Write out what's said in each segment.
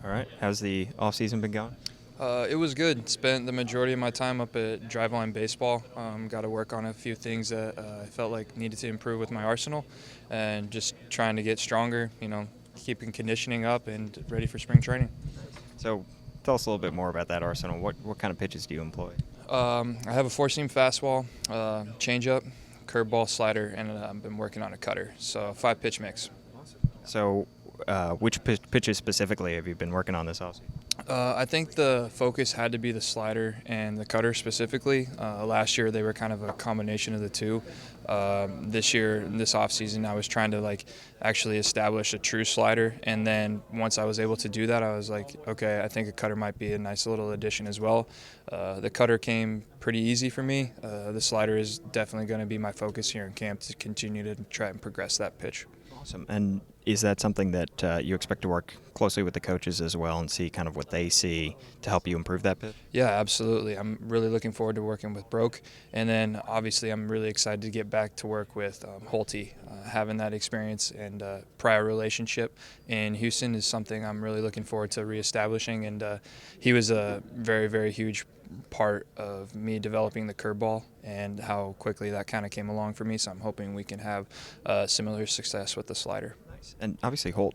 All right. How's the offseason been going? It was good. Spent the majority of my time up at Driveline Baseball. Got to work on a few things that I felt like needed to improve with my arsenal, and just trying to get stronger. Keeping conditioning up and ready for spring training. So, tell us a little bit more about that arsenal. What kind of pitches do you employ? I have a four-seam fastball, changeup, curveball, slider, and I've been working on a cutter. So 5-pitch mix. So, which pitches specifically have you been working on this offseason? I think the focus had to be the slider and the cutter specifically. Last year they were kind of a combination of the two. This year, this offseason, I was trying to actually establish a true slider, and then once I was able to do that, I was like, okay, I think a cutter might be a nice little addition as well. The cutter came pretty easy for me. The slider is definitely going to be my focus here in camp to continue to try and progress that pitch. Awesome. And is that something that you expect to work closely with the coaches as well and see kind of what they see to help you improve that pitch? Yeah, absolutely. I'm really looking forward to working with Broke. And then obviously I'm really excited to get back to work with Holte. Having that experience and prior relationship in Houston is something I'm really looking forward to reestablishing. And he was a very, very huge part of me developing the curveball and how quickly that kind of came along for me. So I'm hoping we can have similar success with the slider. Nice. And obviously Holt,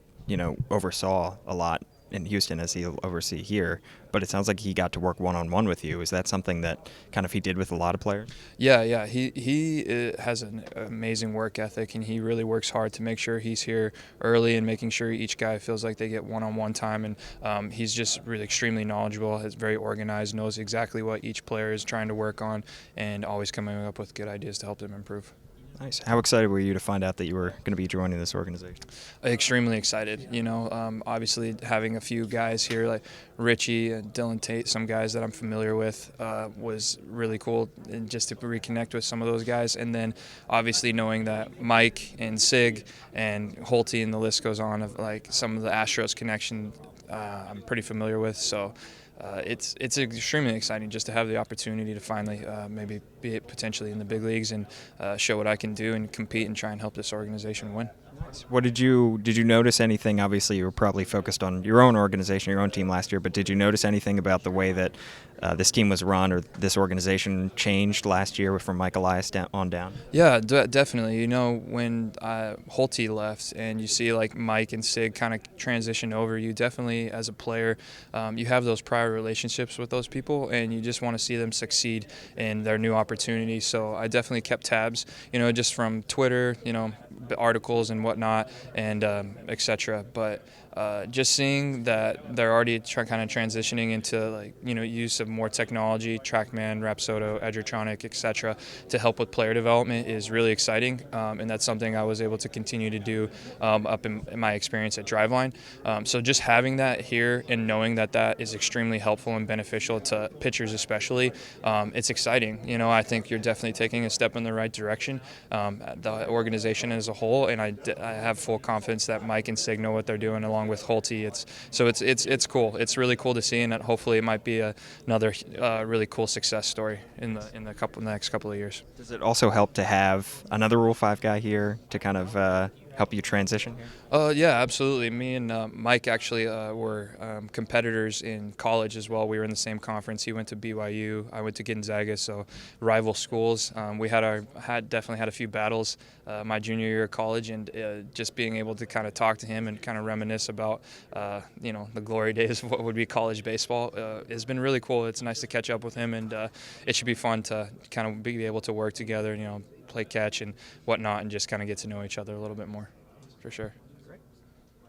oversaw a lot in Houston as he'll oversee here, but it sounds like he got to work one-on-one with you. Is that something that kind of he did with a lot of players? Yeah. He has an amazing work ethic, and he really works hard to make sure he's here early and making sure each guy feels like they get one-on-one time. And he's just really extremely knowledgeable, is very organized, knows exactly what each player is trying to work on, and always coming up with good ideas to help them improve. Nice. How excited were you to find out that you were going to be joining this organization? Extremely excited. Obviously having a few guys here like Richie and Dylan Tate, some guys that I'm familiar with, was really cool, and just to reconnect with some of those guys. And then obviously knowing that Mike and Sig and Holte and the list goes on of some of the Astros connection, I'm pretty familiar with. So it's extremely exciting just to have the opportunity to finally maybe be potentially in the big leagues and show what I can do and compete and try and help this organization win. What did you notice anything? Obviously, you were probably focused on your own organization, your own team last year, but did you notice anything about the way that this team was run or this organization changed last year from Mike Elias on down? Yeah, definitely. When Holte left and you see Mike and Sig kind of transition over, you definitely, as a player, you have those prior relationships with those people, and you just want to see them succeed in their new opportunities. So I definitely kept tabs, just from Twitter, articles and whatnot, and etc. But just seeing that they're already kind of transitioning into use of more technology, TrackMan, Rapsodo, Edgertronic, etc. to help with player development is really exciting, and that's something I was able to continue to do up in my experience at Driveline. So just having that here and knowing that that is extremely helpful and beneficial to pitchers especially, it's exciting. I think you're definitely taking a step in the right direction, the organization as a whole, and I have full confidence that Mike and Sig know what they're doing along with Holte. It's cool. It's really cool to see, and hopefully it might be another really cool success story in the next couple of years. Does it also help to have another Rule 5 guy here to kind of help you transition here? Yeah, absolutely. Me and Mike actually were competitors in college as well. We were in the same conference. He went to BYU. I went to Gonzaga, so rival schools. We definitely had a few battles my junior year of college, and just being able to kind of talk to him and kind of reminisce about the glory days of what would be college baseball has been really cool. It's nice to catch up with him, and it should be fun to kind of be able to work together, play catch and whatnot, and just kind of get to know each other a little bit more, for sure.